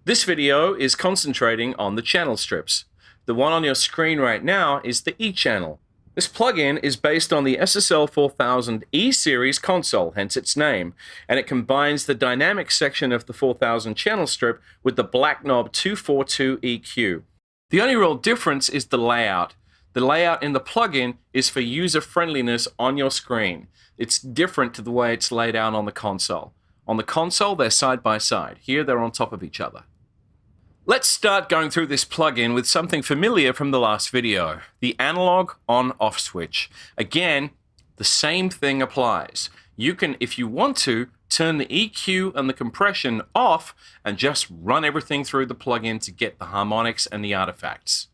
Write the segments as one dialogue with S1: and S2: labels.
S1: This video is concentrating on the channel strips. The one on your screen right now is the E channel. This plugin is based on the SSL 4000 E series console, hence its name, and it combines the dynamic section of the 4000 channel strip with the black knob 242 EQ. The only real difference is the layout. The layout in the plugin is for user friendliness on your screen. It's different to the way it's laid out on the console. On the console, they're side by side. Here, they're on top of each other. Let's start going through this plugin with something familiar from the last video, the analog on-off switch. Again, the same thing applies. You can, if you want to, turn the EQ and the compression off and just run everything through the plugin to get the harmonics and the artifacts.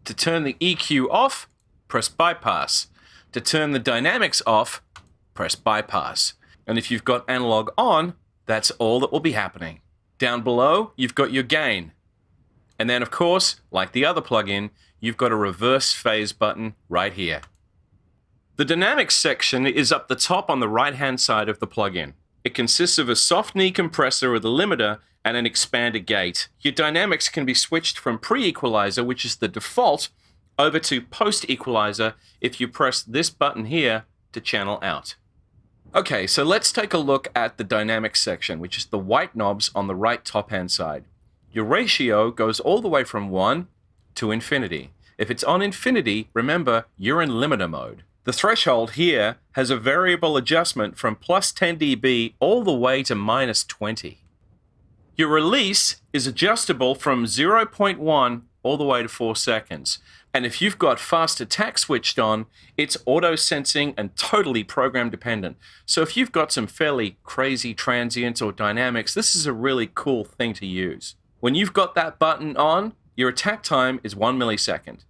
S1: To turn the EQ off, press bypass. To turn the dynamics off, press bypass. And if you've got analog on, that's all that will be happening. Down below, you've got your gain. And then, of course, like the other plugin, you've got a reverse phase button right here. The dynamics section is up the top on the right-hand side of the plugin. It consists of a soft knee compressor with a limiter and an expander gate. Your dynamics can be switched from pre-equalizer, which is the default, over to post-equalizer if you press this button here to channel out. Okay, so let's take a look at the dynamics section, which is the white knobs on the right top-hand side. Your ratio goes all the way from 1 to infinity. If it's on infinity, remember, you're in limiter mode. The threshold here has a variable adjustment from plus 10 dB all the way to minus 20. Your release is adjustable from 0.1 all the way to 4 seconds. And if you've got fast attack switched on, it's auto-sensing and totally program dependent. So if you've got some fairly crazy transients or dynamics, this is a really cool thing to use. When you've got that button on, your attack time is 1 millisecond.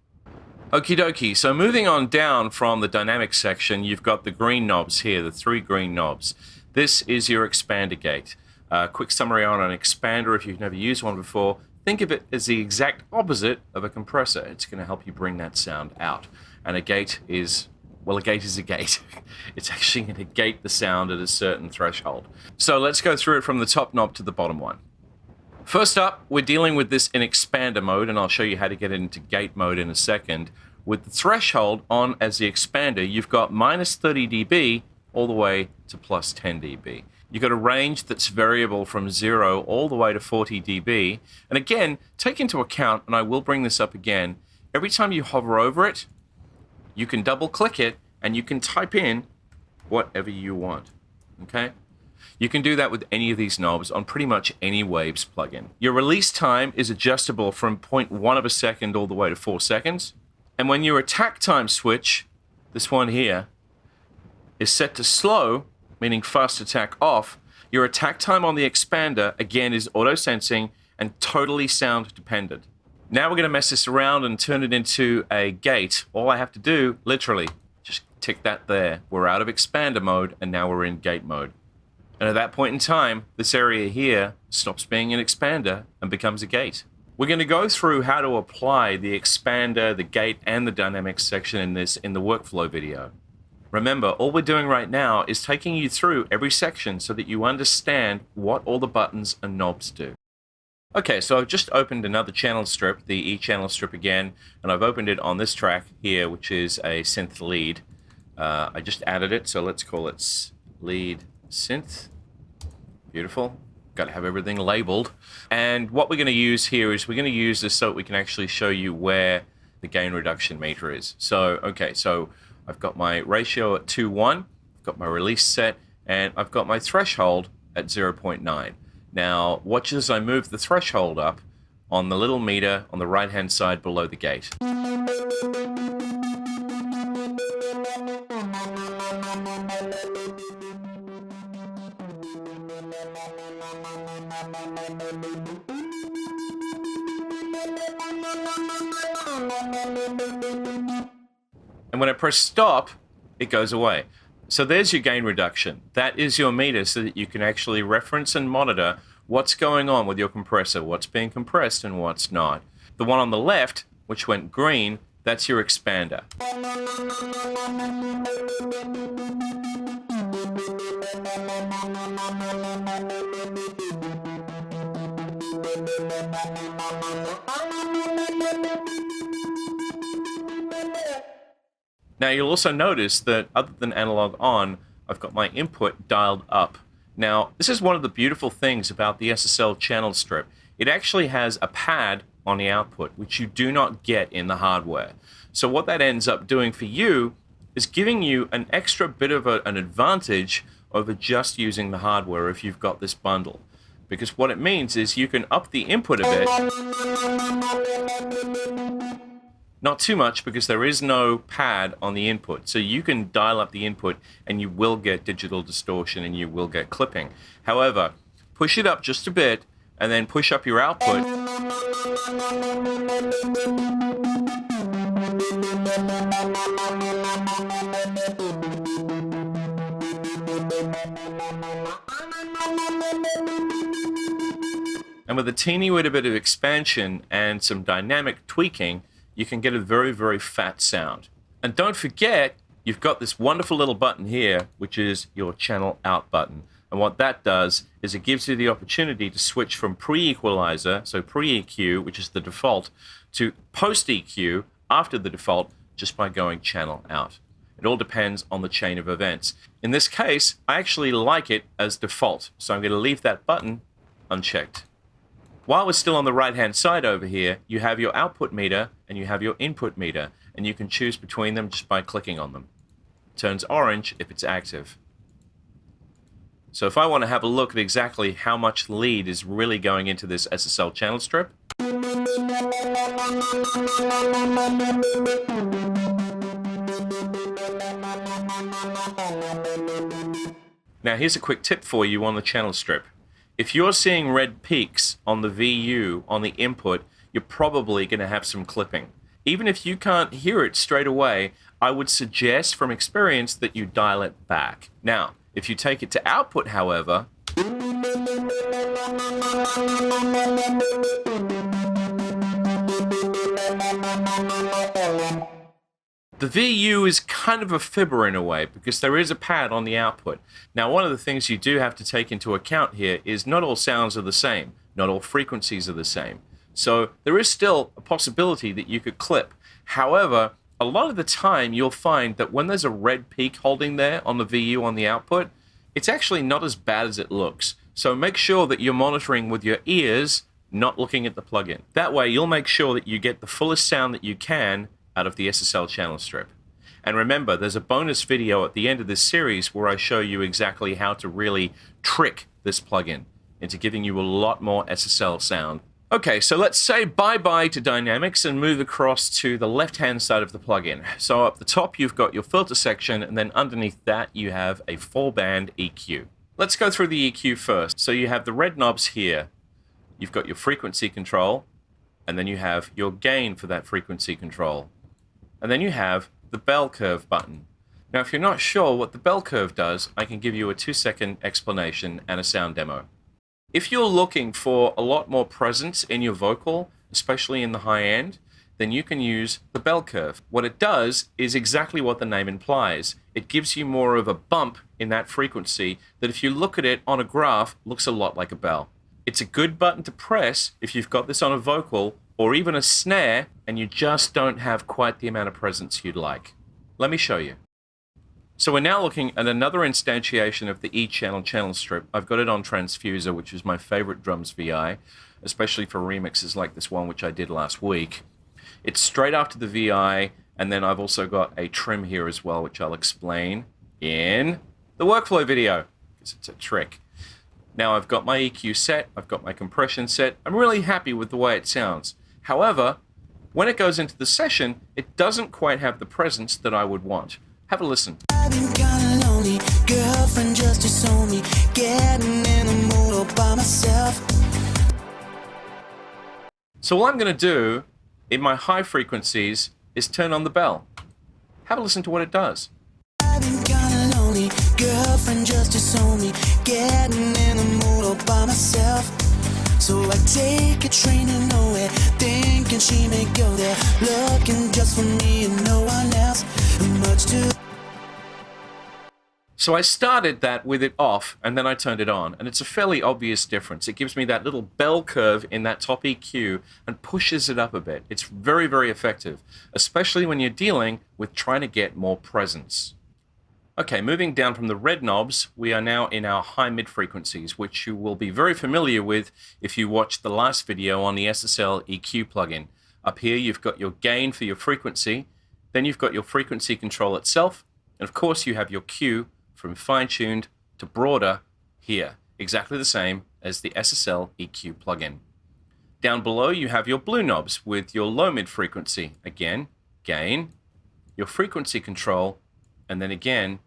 S1: Okie dokie, so moving on down from the dynamic section, you've got the green knobs here, the 3 green knobs. This is your expander gate. Quick summary on an expander if you've never used one before. Think of it as the exact opposite of a compressor. It's going to help you bring that sound out. And a gate is, well, a gate is a gate. It's actually going to gate the sound at a certain threshold. So let's go through it from the top knob to the bottom one. First up, we're dealing with this in expander mode, and I'll show you how to get it into gate mode in a second. With the threshold on as the expander, you've got minus 30 dB all the way to plus 10 dB. You've got a range that's variable from 0 all the way to 40 dB. And again, take into account, and I will bring this up again, every time you hover over it, you can double click it and you can type in whatever you want, okay? You can do that with any of these knobs on pretty much any Waves plugin. Your release time is adjustable from 0.1 of a second all the way to 4 seconds. And when your attack time switch, this one here, is set to slow, meaning fast attack off, your attack time on the expander, again, is auto-sensing and totally sound dependent. Now we're going to mess this around and turn it into a gate. All I have to do, literally, just tick that there. We're out of expander mode, and now we're in gate mode. And at that point in time, this area here stops being an expander and becomes a gate. We're going to go through how to apply the expander, the gate, and the dynamics section in the workflow video. Remember, all we're doing right now is taking you through every section so that you understand what all the buttons and knobs do. Okay, so I've just opened another channel strip, the E channel strip again, and I've opened it on this track here, which is a synth lead. I just added it, so let's call it lead synth. Beautiful. Got to have everything labeled. And what we're going to use here is we're going to use this so that we can actually show you where the gain reduction meter is. So, okay, so I've got my ratio at 2:1, I've got my release set, and I've got my threshold at 0.9. Now, watch as I move the threshold up on the little meter on the right-hand side below the gate. And when I press stop, it goes away. So there's your gain reduction. That is your meter so that you can actually reference and monitor what's going on with your compressor, what's being compressed and what's not. The one on the left, which went green, that's your expander. Now you'll also notice that other than analog on, I've got my input dialed up. Now this is one of the beautiful things about the SSL channel strip. It actually has a pad on the output, which you do not get in the hardware. So what that ends up doing for you is giving you an extra bit of an advantage over just using the hardware if you've got this bundle. Because what it means is you can up the input a bit. Not too much, because there is no pad on the input. So you can dial up the input and you will get digital distortion and you will get clipping. However, push it up just a bit and then push up your output. And with a teeny bit of expansion and some dynamic tweaking, you can get a very, very fat sound. And don't forget, you've got this wonderful little button here, which is your channel out button. And what that does is it gives you the opportunity to switch from pre-equalizer, so pre-EQ, which is the default, to post-EQ after the default, just by going channel out. It all depends on the chain of events. In this case, I actually like it as default, so I'm going to leave that button unchecked. While we're still on the right-hand side over here, you have your output meter and you have your input meter, and you can choose between them just by clicking on them. It turns orange if it's active. So if I want to have a look at exactly how much lead is really going into this SSL channel strip, now here's a quick tip for you on the channel strip. If you're seeing red peaks on the VU on the input, you're probably going to have some clipping. Even if you can't hear it straight away, I would suggest from experience that you dial it back. Now, if you take it to output, however, the VU is kind of a fibber in a way, because there is a pad on the output. Now, one of the things you do have to take into account here is not all sounds are the same. Not all frequencies are the same. So there is still a possibility that you could clip. However, a lot of the time you'll find that when there's a red peak holding there on the VU on the output, it's actually not as bad as it looks. So make sure that you're monitoring with your ears, not looking at the plugin. That way you'll make sure that you get the fullest sound that you can out of the SSL channel strip. And remember, there's a bonus video at the end of this series where I show you exactly how to really trick this plugin into giving you a lot more SSL sound. Okay, so let's say bye-bye to dynamics and move across to the left-hand side of the plugin. So up the top, you've got your filter section, and then underneath that, you have a 4-band EQ. Let's go through the EQ first. So you have the red knobs here. You've got your frequency control, and then you have your gain for that frequency control. And then you have the bell curve button. Now, if you're not sure what the bell curve does, I can give you a 2-second explanation and a sound demo. If you're looking for a lot more presence in your vocal, especially in the high end, then you can use the bell curve. What it does is exactly what the name implies. It gives you more of a bump in that frequency that, if you look at it on a graph, looks a lot like a bell. It's a good button to press if you've got this on a vocal or even a snare and you just don't have quite the amount of presence you'd like. Let me show you. So we're now looking at another instantiation of the E-channel channel strip. I've got it on Transfuser, which is my favorite drums VI, especially for remixes like this one, which I did last week. It's straight after the VI, and then I've also got a trim here as well, which I'll explain in the workflow video, because it's a trick. Now I've got my EQ set, I've got my compression set. I'm really happy with the way it sounds. However, when it goes into the session, it doesn't quite have the presence that I would want. Have a listen. I've been kinda lonely, girlfriend just disowned me, getting in the mood all by myself. So what I'm going to do in my high frequencies is turn on the bell. Have a listen to what it does. I've been kinda lonely, girlfriend just disowned me, getting in the mood all by myself. So I take a train to nowhere, thinking she may go there, looking just for me and no one else, and much too. So I started that with it off and then I turned it on, and it's a fairly obvious difference. It gives me that little bell curve in that top EQ and pushes it up a bit. It's very, very effective, especially when you're dealing with trying to get more presence. Okay, moving down from the red knobs, we are now in our high-mid frequencies, which you will be very familiar with if you watched the last video on the SSL EQ plugin. Up here you've got your gain for your frequency, then you've got your frequency control itself, and of course you have your Q from fine-tuned to broader here, exactly the same as the SSL EQ plugin. Down below you have your blue knobs with your low-mid frequency, again, gain, your frequency control, and then again,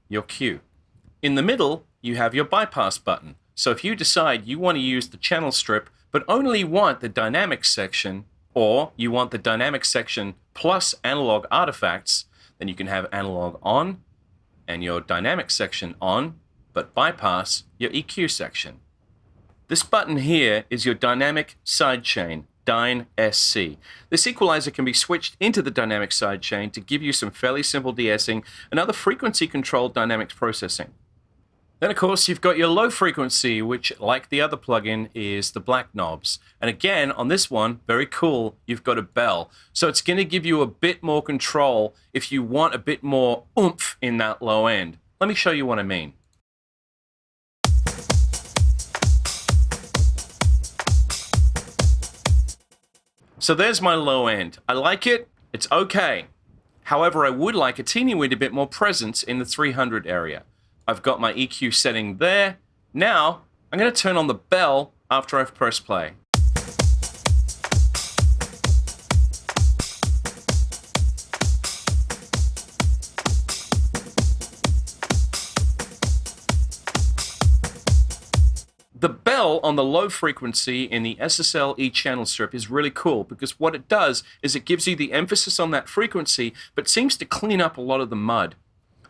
S1: your Q. In the middle, you have your bypass button. So if you decide you want to use the channel strip, but only want the dynamics section, or you want the dynamics section plus analog artifacts, then you can have analog on and your dynamics section on, but bypass your EQ section. This button here is your dynamic sidechain, Dyne SC. This equalizer can be switched into the dynamic sidechain to give you some fairly simple de-essing and other frequency-controlled dynamics processing. Then, of course, you've got your low frequency, which, like the other plugin, is the black knobs. And again, on this one, very cool, you've got a bell. So it's going to give you a bit more control if you want a bit more oomph in that low end. Let me show you what I mean. So there's my low end. I like it, it's okay. However, I would like a teeny weeny bit more presence in the 300 area. I've got my EQ setting there. Now, I'm going to turn on the bell after I've pressed play. The bell on the low frequency in the SSL channel strip is really cool because what it does is it gives you the emphasis on that frequency, but seems to clean up a lot of the mud.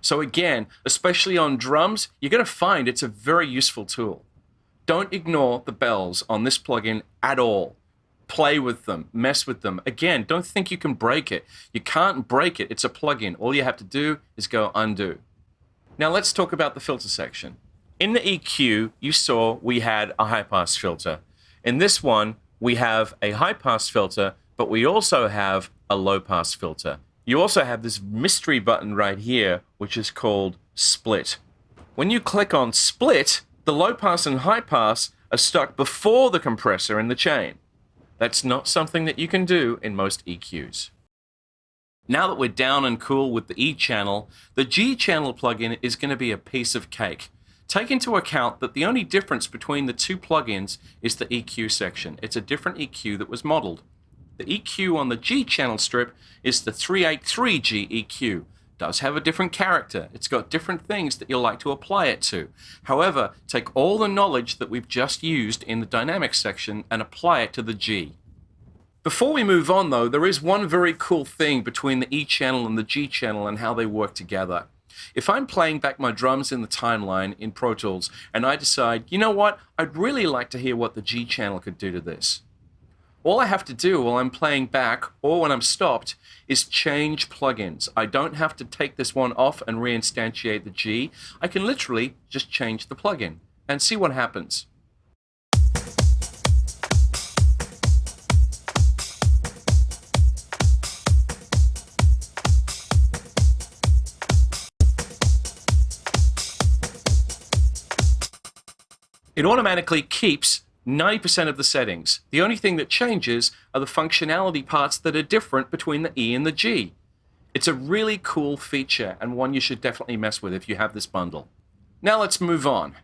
S1: So again, especially on drums, you're going to find it's a very useful tool. Don't ignore the bells on this plugin at all. Play with them, mess with them. Again, don't think you can break it. You can't break it. It's a plugin. All you have to do is go undo. Now let's talk about the filter section. In the EQ, you saw we had a high-pass filter. In this one, we have a high-pass filter, but we also have a low-pass filter. You also have this mystery button right here, which is called Split. When you click on Split, the low pass and high pass are stuck before the compressor in the chain. That's not something that you can do in most EQs. Now that we're down and cool with the E channel, the G channel plugin is going to be a piece of cake. Take into account that the only difference between the two plugins is the EQ section. It's a different EQ that was modeled. The EQ on the G channel strip is the 383G EQ. Does have a different character. It's got different things that you'll like to apply it to. However, take all the knowledge that we've just used in the dynamics section and apply it to the G. Before we move on though, there is one very cool thing between the E channel and the G channel and how they work together. If I'm playing back my drums in the timeline in Pro Tools and I decide, you know what, I'd really like to hear what the G channel could do to this. All I have to do while I'm playing back or when I'm stopped is change plugins. I don't have to take this one off and reinstantiate the G. I can literally just change the plugin and see what happens. It automatically keeps 90% of the settings. The only thing that changes are the functionality parts that are different between the E and the G. It's a really cool feature and one you should definitely mess with if you have this bundle. Now let's move on.